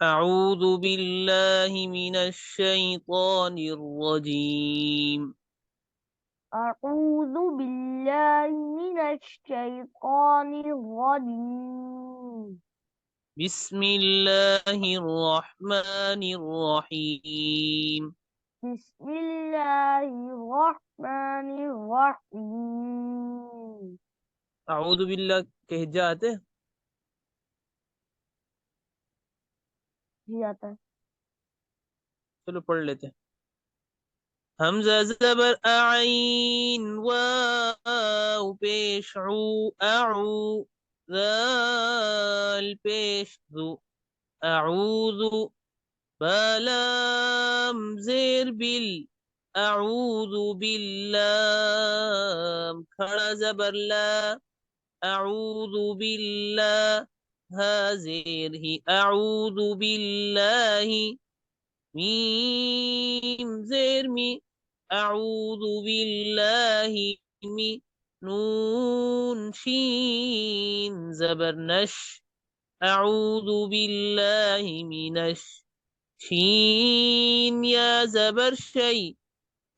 أعوذ بالله من الشيطان الرجيم. أعوذ بالله من الشيطان الرجيم. بسم الله الرحمن الرحيم. بسم الله الرحمن الرحيم. أعوذ بالله कह जाते। जी आता है। चलो पढ़ लेते हैं। हमजा ज़बर आइन वाव पेश ऊ अऊ ज़ाल पेश ज़ु अऊज़ु बलाम ज़ेर बिल अऊज़ु बिल्लाम खड़ा ज़बर ला अऊज़ु बिल्लाह हा ज़ेर ही अऊज़ु बिल्लाहि मीम ज़ेर मी अऊज़ु बिल्लाहि मी नून शीन ज़बर नश अऊज़ु बिल्लाहि मिनश शीन या ज़बर शै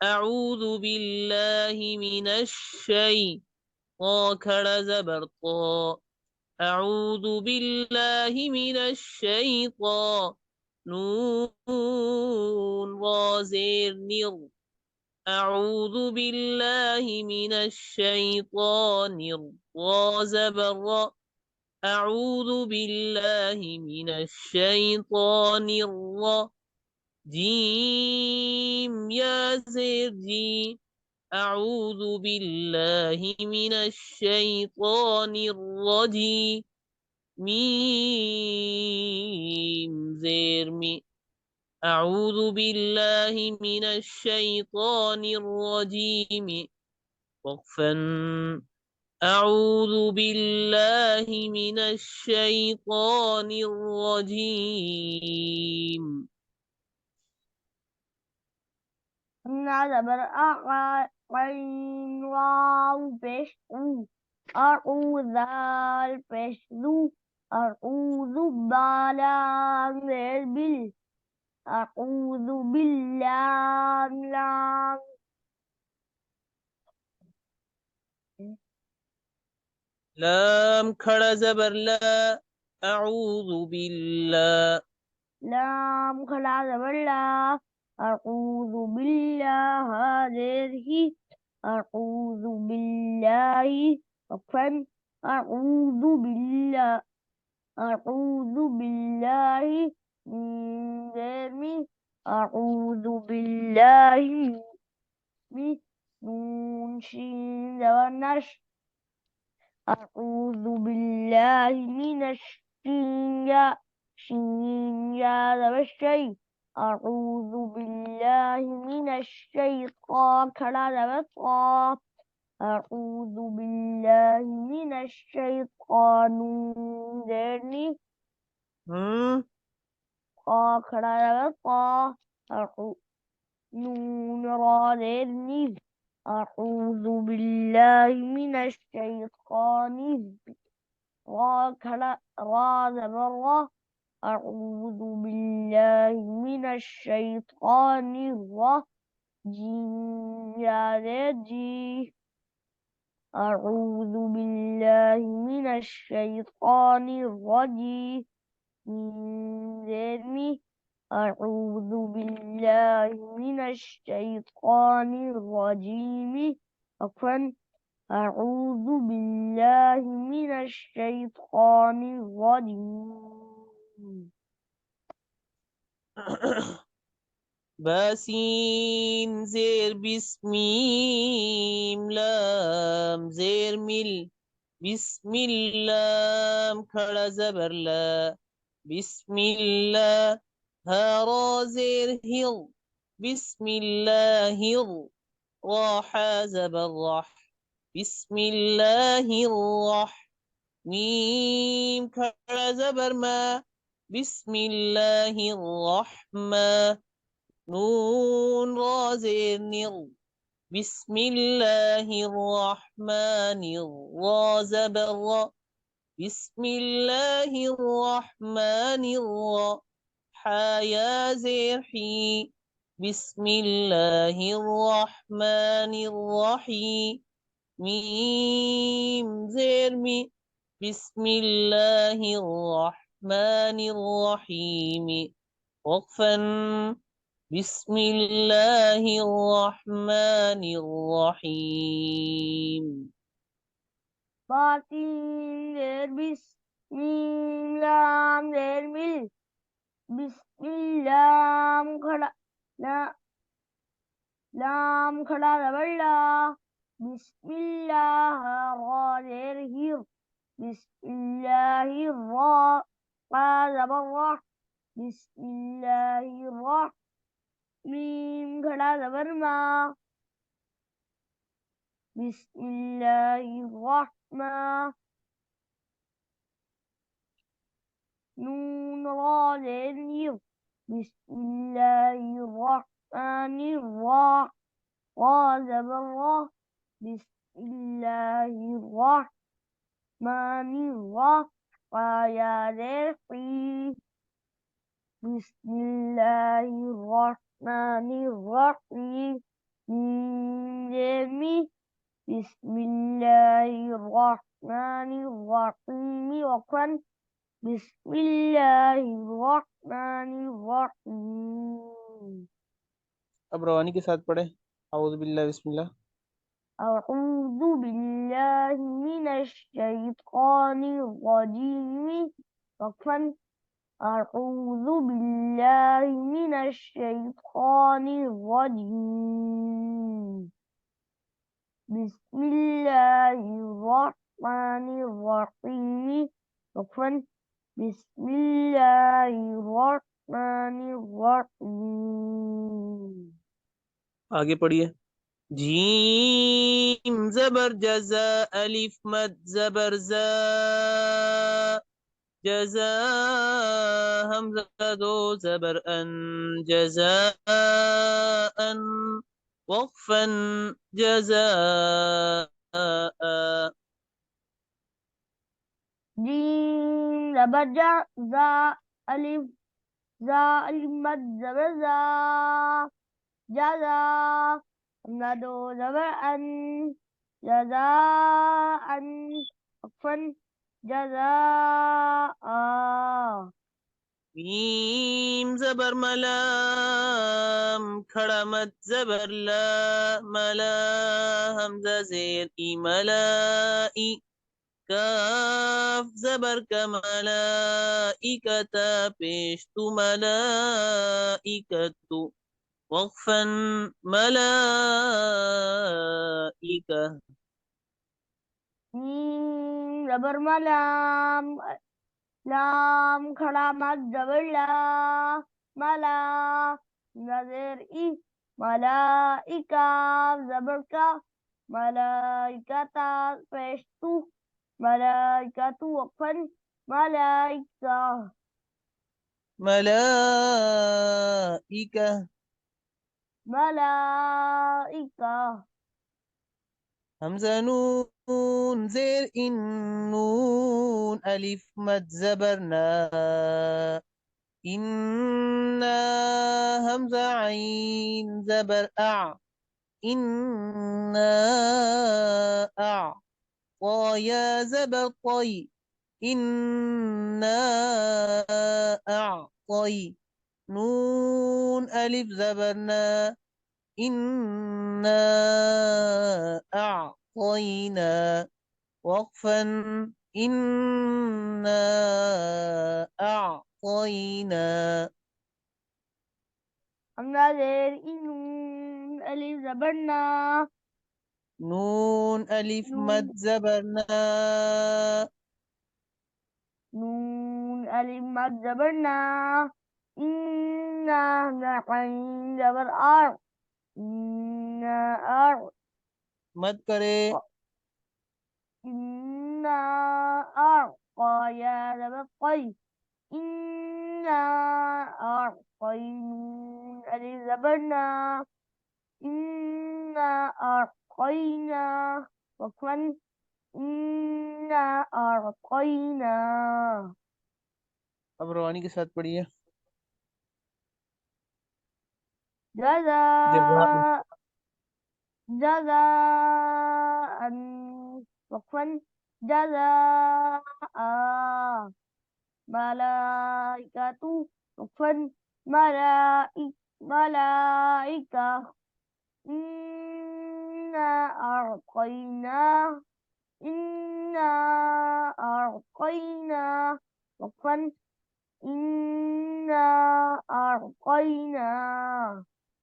अऊज़ु बिल्लाहि मिनश शै ता खड़ा ज़बर ता अऊज़ु बिल्लाहि मिनश शैतान नून वाज़ेर निर अऊज़ु बिल्लाहि मिनश शैतानिर ज़बर अऊज़ु बिल्लाहि मिनश शैतानिर जीम या ज़ेर जी अऊज़ु बिल्लाहि मिनश शैतानिर रजीम मीम ज़ेर मी أعوذ بالله من الشيطان الرجيم وقفا أعوذ بالله من الشيطان الرجيم. همزة زبر عين واو पेश ऊ أعوذ पेश ذو أعوذ بالله बिल أعوذ بالله لام لام खड़ा ज़बर ला أعوذ بالله لام खड़ा ज़बर ला أعوذ بالله هذه أعوذ بالله وفن أعوذ بالله أعوذ بالله من ذنب أعوذ بالله من نون شين ونش أعوذ بالله من الشين شين يا الشيء أعوذ بالله من الشيطان كلا بطا أعوذ بالله من الشيطان ذرني خلا بطا نون را ذرني أعوذ بالله من الشيطان را زبر أعوذ بالله من الشيطان الرجيم يا رجي أعوذ بالله من الشيطان الرجيم ذرني أعوذ بالله من الشيطان الرجيم عفوا أعوذ بالله من الشيطان الرجيم. باسين زير بسميم لام زير مل بسم الله खड़ा ज़बर ला بسم الله هارا زير هل بسم الله راح زبر رح بسم الله الرح ميم كرا زبر ما بسم الله الرحمن نون را زير نر بسم الله الرحمن زبر بسم الله الرحمن حيا زير حي بسم الله الرحمن الرحيم ميم زير مي بسم الله الرحمن الرحيم وقفا بسم الله الرحمن الرحيم Batin der bismillah der mil bismillah खड़ा ला लाम खड़ा रबल्ला बिस्मिल्लाह रा देर हिर बिस्मिल्लाहिर रा रा जबर बिस्मिल्लाहिर रा मीम खड़ा जबर मा बिस्मिल्लाहिर रहमा नून रा देर नीर बिस्मिल्लाहिर रहमानिर रा रा जबर रा बिस्मिल्लाहिर रहमानिर रा रा या देर की बिस्मिल्लाहिर रहमानिर रहीम मी बिस्मिल्लाहिर रहमानिर रहीम वक़न बिस्मिल्लाहिर रहमानिर रहीम। अब रवानी के साथ पढ़े औज़ु बिल्लाहि बिस्मिल्लाह अऊज़ु बिल्लाहि मिनश शैतानिर रजीम वक़न अऊज़ु बिल्लाहि मिनश शैतानिर रजीम बिस्मिल्लाहिर्रहमानिर्रहीम वक़न बिस्मिल्लाहिर्रहमानिर्रहीम। आगे पढ़िए जीम जबर जजा अलिफ मद जबर जा जजा हमजा दो जबर अन जजा अन वक़फन जजा जीम जबर जा अलिफ मद जबर जा जजा हमजा दो जबर अन जजा अन वक़फन जजा मीम जबर मलाम खड़ा मत जबर ला मला हमजा जेर ई मलाई काफ जबर कमला इकता पेश तु मलाइकतु वक़फन मलाइका जबर मलाम लाम खड़ा मत जबर ला मला नजर ई मलाइका जबर का मलाइकता पेश तू मलाइकतु वक़फन मलाइका मलाइका मलाइका हमजा नून जेर इन नून अलिफ मद जबर ना इन्ना हमजा आइन जबर आ इन्ना आ या जबर तई इन्ना अअतई नून अलिफ जबरना इन्ना अअतईना वक़फन इन्ना अअतईना हमजा जेर ई नून अलिफ जबरना नून अलिफ मद जबरना नून अलिफ मद जबरना इन्ना नक़ीन जबर आर इन्ना आर मद करे इन्ना आर क़ाया जबर क़ई इन्ना आर क़ई नून अलिफ जबरना इन्ना आर क़ईना वक़फन इन्ना आर क़ईना। अब रवानी के साथ पढ़िए جزاء. جزاء جزاء وقفا جزاء ملائكة وقفا ملائكة إنا أعطيناه إنا أعطينا وقفا إنا أعطينا